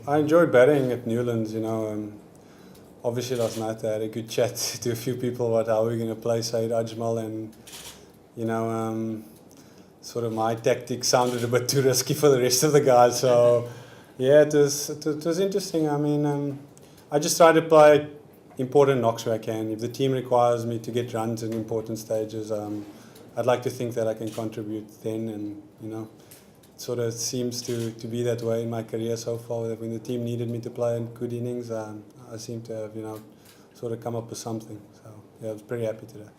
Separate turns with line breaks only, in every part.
I enjoyed batting at Newlands, obviously last night I had a good chat to a few people about how we're going to play Saeed Ajmal, and, you know, sort of my tactics sounded a bit too risky for the rest of the guys. So, yeah, it was interesting. I just try to play important knocks where I can. If the team requires me to get runs in important stages, I'd like to think that I can contribute then, and, it sort of seems to be that way in my career so far. That when the team needed me to play in good innings, I seem to have, sort of come up with something. So, yeah, I was pretty happy today.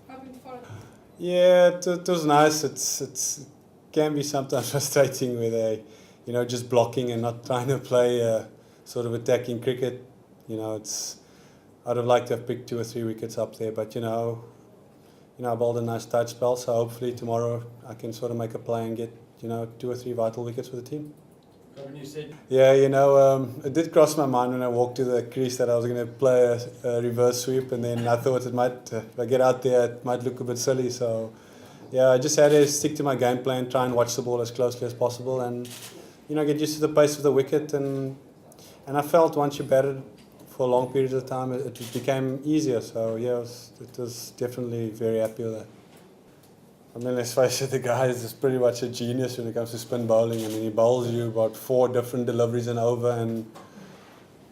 Yeah, it was nice. It's can be sometimes frustrating where they, just blocking and not trying to play sort of attacking cricket. I'd have liked to have picked 2 or 3 wickets up there, but I bowled a nice tight spell. So hopefully tomorrow I can sort of make a play and get 2 or 3 vital wickets for the team.
When you said
Yeah, it did cross my mind when I walked to the crease that I was going to play a reverse sweep, and then I thought it might, if I get out there, it might look a bit silly. So, yeah, I just had to stick to my game plan, try and watch the ball as closely as possible, and get used to the pace of the wicket. And I felt once you batted for long periods of time, it became easier. So, yeah, it was definitely very happy with that. Let's face it, the guy is pretty much a genius when it comes to spin bowling. He bowls you about 4 different deliveries and over, and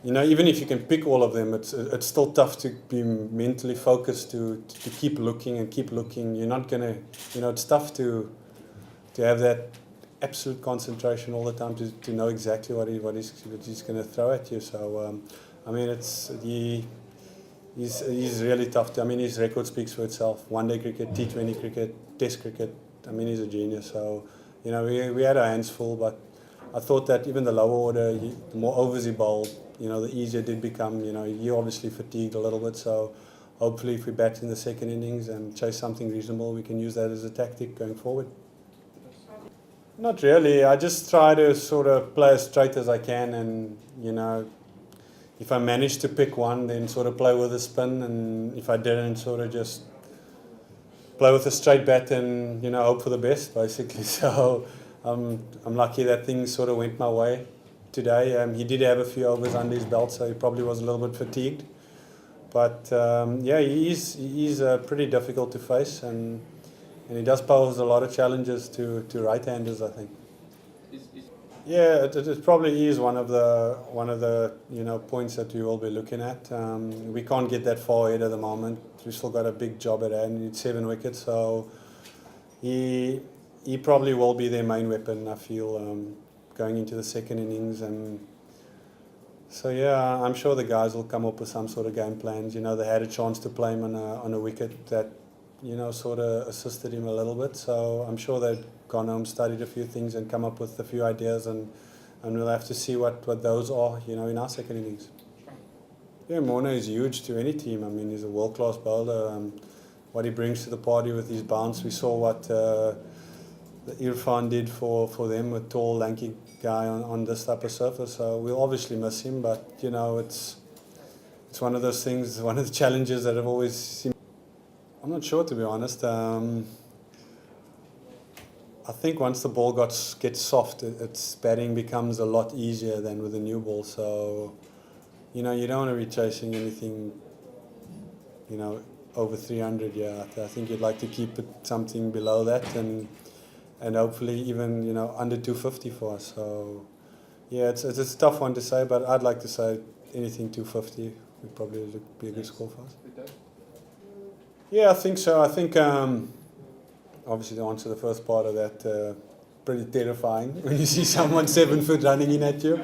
even if you can pick all of them, it's still tough to be mentally focused to keep looking and keep looking. You're not gonna, it's tough to have that absolute concentration all the time to know exactly what he's going to throw at you. So, He's really tough. His record speaks for itself. One-day cricket, T20 cricket, Test cricket. He's a genius. So, we had our hands full, but I thought that even the lower order, the more overs he bowled, the easier it did become. He obviously fatigued a little bit. So, hopefully, if we bat in the second innings and chase something reasonable, we can use that as a tactic going forward. Not really. I just try to sort of play as straight as I can, and if I managed to pick one, then sort of play with a spin, and if I didn't, sort of just play with a straight bat and hope for the best, basically. So I'm lucky that things sort of went my way today. He did have a few overs under his belt, so he probably was a little bit fatigued. But yeah, he's pretty difficult to face, and he does pose a lot of challenges to right-handers, I think. Yeah, it probably is one of the points that we will be looking at. We can't get that far ahead at the moment. We've still got a big job at hand. We need 7 wickets, so he probably will be their main weapon, I feel, going into the second innings. And so yeah, I'm sure the guys will come up with some sort of game plans. They had a chance to play him on a wicket that sort of assisted him a little bit. So I'm sure they've gone home, studied a few things, and come up with a few ideas, and we'll have to see what those are, in our second innings. Yeah, Morna is huge to any team. He's a world-class bowler. What he brings to the party with his bounce, we saw what the Irfan did for them, a tall, lanky guy on this type of surface. So we'll obviously miss him, but it's one of those things, one of the challenges that have always seemed. I'm not sure, to be honest. I think once the ball gets soft, its batting becomes a lot easier than with a new ball. So, you don't want to be chasing anything, over 300. Yeah, I think you'd like to keep it something below that, and hopefully even under 250 for us. So, yeah, it's a tough one to say, but I'd like to say anything 250 would probably be a good score for us. Yeah, I think so. I think obviously to answer the first part of that, pretty terrifying when you see someone 7 foot running in at you.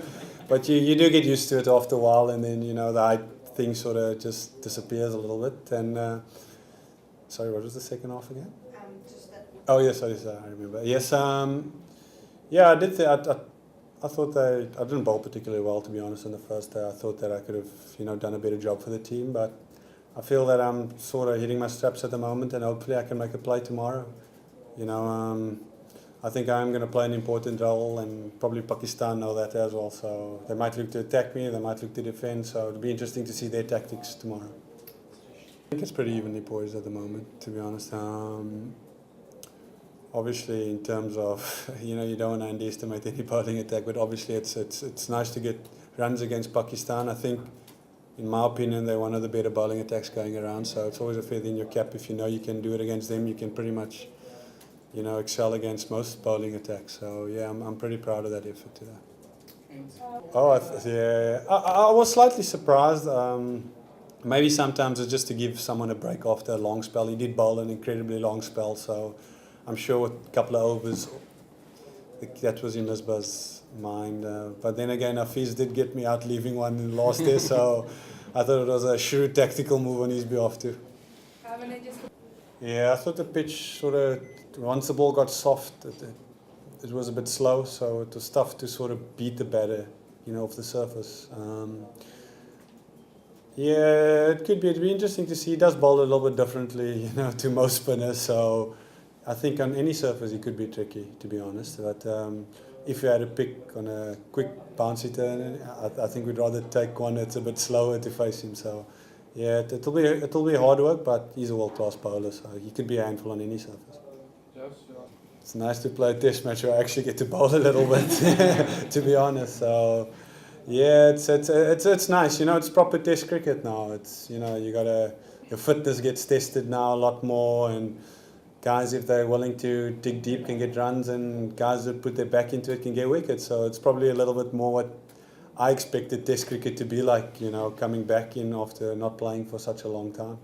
But you do get used to it after a while, and then the height thing sort of just disappears a little bit. And sorry, what was the second half again? Oh yes, I remember. Yes, yeah, I did. I thought I didn't bowl particularly well, to be honest, in the first day. I thought that I could have done a better job for the team, but I feel that I'm sort of hitting my straps at the moment, and hopefully I can make a play tomorrow. I think I'm going to play an important role, and probably Pakistan know that as well. So they might look to attack me, they might look to defend. So it'll be interesting to see their tactics tomorrow. I think it's pretty evenly poised at the moment, to be honest. obviously in terms of, you don't want to underestimate any bowling attack, but obviously it's nice to get runs against Pakistan. I think, in my opinion, they're one of the better bowling attacks going around, so it's always a feather in your cap. If you know you can do it against them, you can pretty much, excel against most bowling attacks. So yeah, I'm pretty proud of that effort today. Oh, yeah. I was slightly surprised. Maybe sometimes it's just to give someone a break after a long spell. He did bowl an incredibly long spell, so I'm sure with a couple of overs, that was in Misbah's mind. But then again, Hafiz did get me out leaving one in the last day, so I thought it was a shrewd tactical move on his behalf too. Yeah, I thought the pitch sort of, once the ball got soft, it was a bit slow, so it was tough to sort of beat the batter, off the surface. Yeah, it'd be interesting to see. He does bowl a little bit differently, to most spinners. So I think on any surface he could be tricky, to be honest. But if you had to pick on a quick bouncy turn, I think we'd rather take one that's a bit slower to face him. So yeah, it'll be hard work, but he's a world-class bowler, so he could be a handful on any surface.
Yes, yeah.
It's nice to play a test match where I actually get to bowl a little bit, to be honest. So yeah, it's nice. It's proper test cricket now. It's your fitness gets tested now a lot more, and guys, if they're willing to dig deep, can get runs, and guys that put their back into it can get wickets. So it's probably a little bit more what I expected test cricket to be like, coming back in after not playing for such a long time.